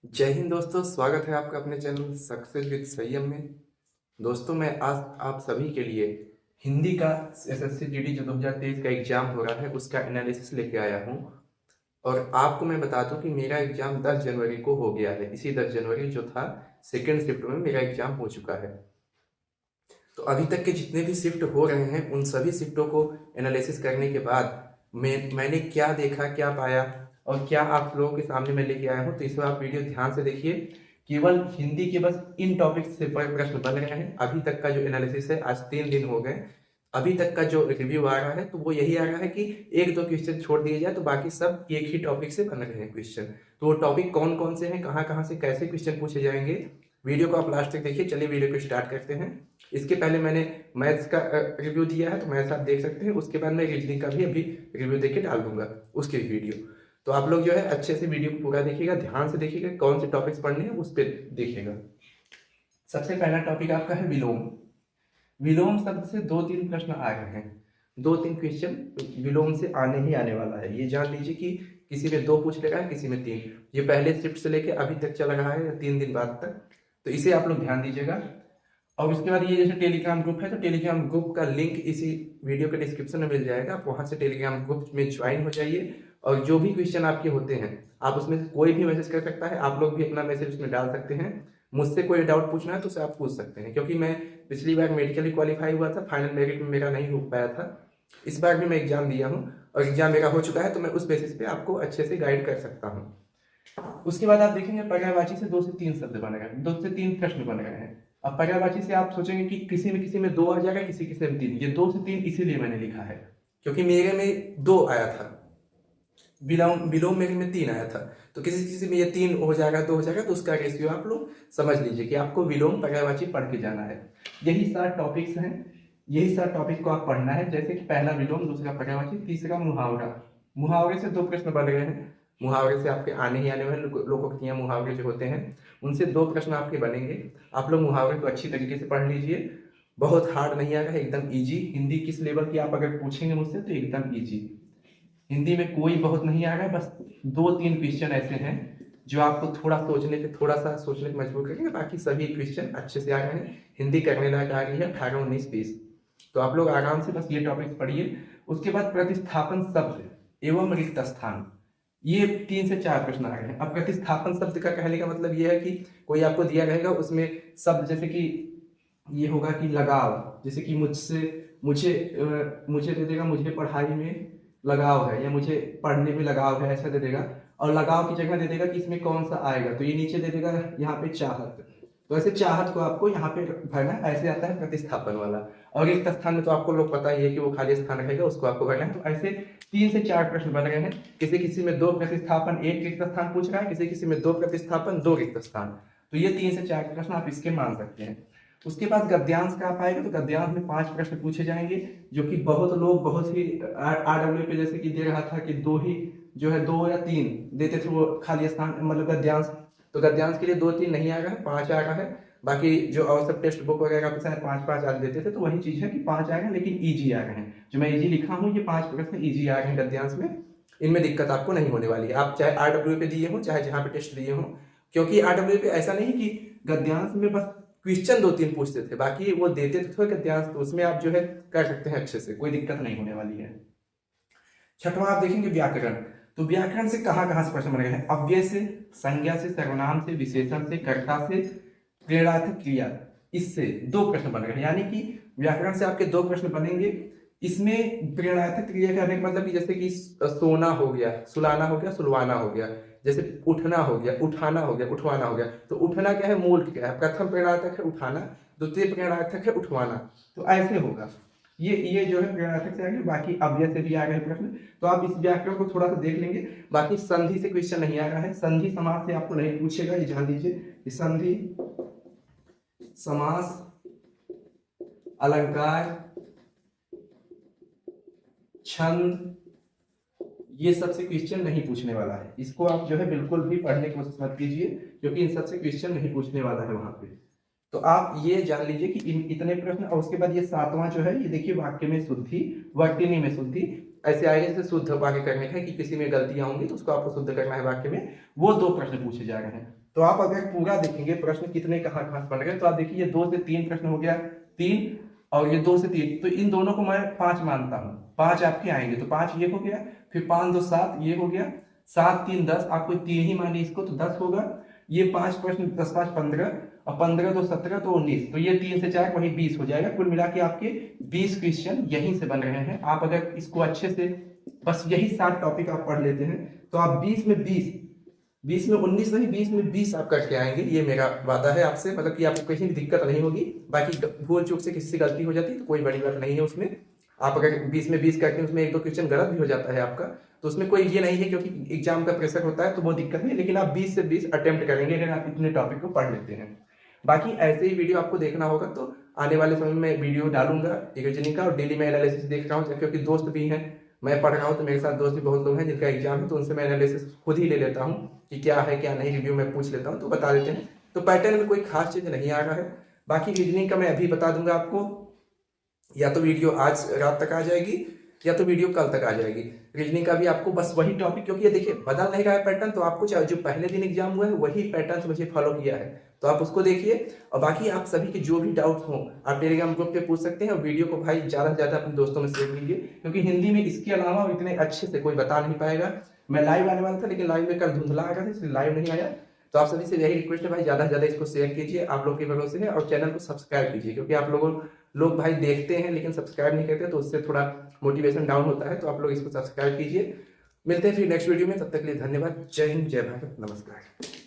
जय हिंद दोस्तों, स्वागत है आपका अपने चैनल सक्सेस विद संयम में। दोस्तों, मैं आज आप सभी के लिए हिंदी का एसएससी जीडी जो 2023 का एग्जाम हो रहा है उसका एनालिसिस लेके आया हूँ। और आपको मैं बता दूं कि मेरा एग्जाम 10 जनवरी को हो गया है। इसी 10 जनवरी जो था सेकेंड शिफ्ट में मेरा एग्जाम हो चुका है। तो अभी तक के जितने भी शिफ्ट हो रहे हैं उन सभी शिफ्टों को एनालिसिस करने के बाद मैंने क्या देखा, क्या पाया और क्या आप लोगों के सामने मैं लेके आया हूँ। तो इसमें आप वीडियो ध्यान से देखिए। केवल हिंदी के बस इन टॉपिक्स से प्रश्न बन रहे हैं। अभी तक का जो एनालिसिस है, आज 3 दिन हो गए, अभी तक का जो रिव्यू आ रहा है तो वो यही आ रहा है कि एक दो क्वेश्चन छोड़ दिए जाए तो बाकी सब एक ही टॉपिक से बन रहे हैं क्वेश्चन। तो वो टॉपिक कौन कौन से हैं, कहाँ कहाँ से कैसे क्वेश्चन पूछे जाएंगे, वीडियो को आप लास्ट तक देखिए। चलिए वीडियो को स्टार्ट करते हैं। इसके पहले मैंने मैथ्स का रिव्यू दिया है तो मैथ्स आप देख सकते हैं। उसके बाद मैं रीजनिंग का भी अभी रिव्यू देके डाल दूंगा उसकी वीडियो। तो आप लोग जो है अच्छे से वीडियो को पूरा देखिएगा, ध्यान से देखिएगा, कौन से टॉपिक्स पढ़ने हैं उस पर देखिएगा। सबसे पहला टॉपिक आपका है विलोम। विलोम शब्द से 2-3 प्रश्न आ रहे हैं। 2-3 क्वेश्चन विलोम से आने ही आने वाला है। ये जान लीजिए कि किसी में 2 पूछ लेगा है, किसी में 3। ये पहले शिफ्ट से लेके अभी तक चल रहा है 3 दिन बाद तक। तो इसे आप लोग ध्यान दीजिएगा। और उसके बाद ये जैसे टेलीग्राम ग्रुप है तो टेलीग्राम ग्रुप का लिंक इसी वीडियो के डिस्क्रिप्शन में मिल जाएगा। आप वहां से टेलीग्राम ग्रुप में ज्वाइन हो जाइए और जो भी क्वेश्चन आपके होते हैं आप उसमें से कोई भी मैसेज कर सकता है। आप लोग भी अपना मैसेज उसमें डाल सकते हैं। मुझसे कोई डाउट पूछना है तो उसे आप पूछ सकते हैं, क्योंकि मैं पिछली बार मेडिकली क्वालिफाई हुआ था, फाइनल मेरिट में मेरा नहीं हो पाया था। इस बार भी मैं एग्जाम दिया हूँ और एग्जाम मेरा हो चुका है, तो मैं उस बेसिस पे आपको अच्छे से गाइड कर सकता हूँ। उसके बाद आप देखेंगे पर्यायवाची से 2 से 3 शब्द बन रहे हैं, 2 से 3 प्रश्न बन रहे हैं। अब पर्यायवाची से आप सोचेंगे कि किसी में 2 आ जाएगा, किसी किसी में 3। ये 2 से 3 इसीलिए मैंने लिखा है क्योंकि मेरे में 2 आया था, विलोम विलोम मेरे में 3 आया था। तो किसी किसी में ये 3 हो जाएगा, 2 हो जाएगा, तो उसका रेशियो आप लोग समझ लीजिए कि आपको विलोम पर्यायवाची पढ़ के जाना है। यही 7 टॉपिक्स हैं, यही 7 टॉपिक को आप पढ़ना है। जैसे कि पहला विलोम, दूसरा पर्यायवाची, तीसरा मुहावरा। मुहावरे से 2 प्रश्न बन रहे हैं। मुहावरे से आपके आने ही आने वाले लोकोक्तियां मुहावरे जो होते हैं उनसे 2 प्रश्न आपके बनेंगे। आप लोग मुहावरे को अच्छी तरीके से पढ़ लीजिए। बहुत हार्ड नहीं आएगा, एकदम ईजी। हिंदी किस लेवल की आप अगर पूछेंगे मुझसे तो एकदम ईजी। हिंदी में कोई बहुत नहीं आ रहा है, बस 2-3 क्वेश्चन ऐसे हैं जो आपको थोड़ा सा सोचने पे मजबूर करेंगे। बाकी सभी क्वेश्चन अच्छे से आ रहे हैं। हिंदी करने लायक आ रही है 18, 19, 20। तो आप लोग आराम से बस ये टॉपिक पढ़िए। उसके बाद प्रतिस्थापन शब्द एवं रिक्त स्थान, ये 3 से 4 प्रश्न आ रहे हैं। अब प्रतिस्थापन शब्द का कहने का मतलब ये है कि कोई आपको दिया रहेगा, उसमें शब्द जैसे कि ये होगा कि लगाव, जैसे कि मुझे दे देगा मुझे पढ़ाई में लगाव है या मुझे पढ़ने में लगाव है, ऐसा दे देगा। और लगाव की जगह दे देगा कि इसमें कौन सा आएगा, तो ये नीचे दे देगा यहाँ पे चाहत। तो ऐसे चाहत को आपको यहाँ पे भरना है, ऐसे आता है प्रतिस्थापन वाला। और एक स्थान में तो आपको लोग पता ही है कि वो खाली स्थान रहेगा, उसको आपको भरना है। तो ऐसे 3 से 4 प्रश्न बन रहे हैं। किसी किसी में 2 प्रतिस्थापन 1 रिक्त स्थान पूछ रहा है, किसी किसी में 2 प्रतिस्थापन 2 रिक्त स्थान। तो ये 3 से 4 प्रश्न आप इसके मान सकते हैं। उसके बाद गद्यांश का आप आएगा तो गद्यांश में 5 प्रश्न पूछे जाएंगे, जो कि बहुत लोग बहुत ही आरडब्ल्यू पे जैसे कि दे रहा था कि 2 ही जो है 2 या 3 देते थे वो खाली स्थान मतलब गद्यांश। तो गद्यांश के लिए 2-3 नहीं आ रहा है, 5 आ रहा है। बाकी जो और सब टेक्स्ट बुक वगैरह पे शायद 5-5 आज देते थे, तो वही चीज है कि 5 आ रहे हैं, लेकिन ईजी आ रहे हैं। जो मैं ईजी लिखा हूँ ये 5 प्रश्न ईजी आ रहे हैं गद्यांश में। इनमें दिक्कत आपको नहीं होने वाली है, आप चाहे आरडब्ल्यू पे दिए हो चाहे जहाँ पे टेस्ट दिए हो। क्योंकि आरडब्ल्यू पे ऐसा नहीं कि गद्यांश में बस क्वेश्चन 2-3 पूछते थे, बाकी वो देते थे गद्यांश, तो उसमें आप जो है कर सकते हैं अच्छे से, कोई दिक्कत नहीं होने वाली है। छठवां आप देखेंगे व्याकरण। तो व्याकरण से कहाँ कहाँ से प्रश्न बने हैं? अव्यय से, संज्ञा से, सर्वनाम से, विशेषण से, कर्ता से, प्रेरणार्थक क्रिया, इससे 2 प्रश्न बन रहे हैं। यानी कि व्याकरण से आपके 2 प्रश्न बनेंगे। इसमें प्रेरणार्थक क्रिया का मतलब कि जैसे कि सोना हो गया, सुलाना हो गया, सुलवाना हो गया। जैसे उठना हो गया, उठाना हो गया, उठवाना हो गया। तो उठना क्या है, मूल क्या है? प्रथम प्रेरणार्थक है उठाना, द्वितीय प्रेरणार्थक है उठवाना। तो ऐसे होगा। ये जो है प्रेरणार्थक से आगे, बाकी अव्यय से भी आ गए प्रश्न। तो आप इस व्याकरण को थोड़ा सा देख लेंगे। बाकी संधि से क्वेश्चन नहीं आ रहा है, संधि समास से आपको नहीं पूछेगा, ये जान दीजिए कि संधि, समास, अलंकार, छंद, ये सबसे क्वेश्चन नहीं पूछने वाला है। इसको आप जो है बिल्कुल भी पढ़ने की कोशिश मत कीजिए, क्योंकि इन सबसे क्वेश्चन नहीं पूछने वाला है वहां पे। तो आप ये जान लीजिए कि इतने प्रश्न। और उसके बाद ये 7वां जो है, ये देखिए वाक्य में शुद्धि, वर्तनी में शुद्धि। ऐसे आएगा जैसे शुद्ध वाक्य करने है कि किसी में गलतियां होंगी तो उसको आपको शुद्ध करना है वाक्य में, वो 2 प्रश्न पूछे जा रहे हैं। तो आप अगर पूरा देखेंगे प्रश्न कितने कहाँ कहाँ बन गए, तो आप देखिए ये 2 से 3 प्रश्न हो गया, 3, और ये 2 से 3, तो इन दोनों को मैं 5 मानता हूँ, 5 आपके आएंगे, तो 5 ये हो गया, फिर 5 2 7 ये हो गया, 7 3 10, आपको 3 ही मानिए इसको, तो 10 होगा। ये 5 प्रश्न 10 5 15, और 15 2 17, तो 19, तो ये 3 से 4 वही 20 हो जाएगा। कुल मिला के आपके 20 क्वेश्चन यहीं से बन रहे हैं। आप अगर इसको अच्छे से बस यही 7 टॉपिक आप पढ़ लेते हैं तो आप 20 में 20, 20 में 19 नहीं, 20 में 20 आप करके आएंगे, ये मेरा वादा है आपसे। मतलब कि आपको कहीं भी दिक्कत नहीं होगी। बाकी भूल चूक से किसी से गलती हो जाती है तो कोई बड़ी बात नहीं है उसमें। आप अगर 20 में 20 करके उसमें 1-2 क्वेश्चन गलत भी हो जाता है आपका, तो उसमें कोई ये नहीं है, क्योंकि एग्जाम का प्रेशर होता है तो वो दिक्कत नहीं है। लेकिन आप 20 से 20 अटेम्प्ट करेंगे अगर आप इतने टॉपिक को पढ़ लेते हैं। बाकी ऐसे ही वीडियो आपको देखना होगा तो आने वाले समय में वीडियो डालूंगा रीजनिंग का, और डेली मैं एनालिसिस देख रहा हूँ, क्योंकि दोस्त भी हैं, मैं पढ़ रहा हूँ तो मेरे साथ दोस्त भी बहुत लोग हैं जिनका एग्जाम है, तो उनसे मैं एनालिसिस खुद ही ले लेता हूँ कि क्या है क्या नहीं, रिव्यू में पूछ लेता हूँ तो बता देते हैं। तो पैटर्न में कोई खास चीज़ नहीं आ रहा है। बाकी रीजनिंग का मैं अभी बता दूंगा आपको, या तो वीडियो आज रात तक आ जाएगी या तो वीडियो कल तक आ जाएगी। रीजनिंग का भी आपको बस वही टॉपिक, क्योंकि ये देखिए बदल नहीं रहा है पैटर्न, तो आपको जो पहले दिन एग्जाम हुआ है वही पैटर्न से मुझे फॉलो किया है, तो आप उसको देखिए। और बाकी आप सभी के जो भी डाउट हो आप टेलीग्राम ग्रुप पे पूछ सकते हैं, और वीडियो को भाई ज़्यादा से ज़्यादा अपने दोस्तों में शेयर कीजिए, क्योंकि हिंदी में इसके अलावा इतने अच्छे से कोई बता नहीं पाएगा। मैं लाइव आने वाला था लेकिन लाइव में कल धुंधला आ गया था, इसलिए लाइव नहीं आया। तो आप सभी से यही रिक्वेस्ट है भाई, ज़्यादा से ज़्यादा इसको शेयर कीजिए, आप लोग के भरोसे है, और चैनल को सब्सक्राइब कीजिए, क्योंकि आप लोग भाई देखते हैं लेकिन सब्सक्राइब नहीं करते, तो उससे थोड़ा मोटिवेशन डाउन होता है। तो आप लोग इसको सब्सक्राइब कीजिए। मिलते हैं फिर नेक्स्ट वीडियो में, तब तक के लिए धन्यवाद। जय हिंद, जय भारत, नमस्कार।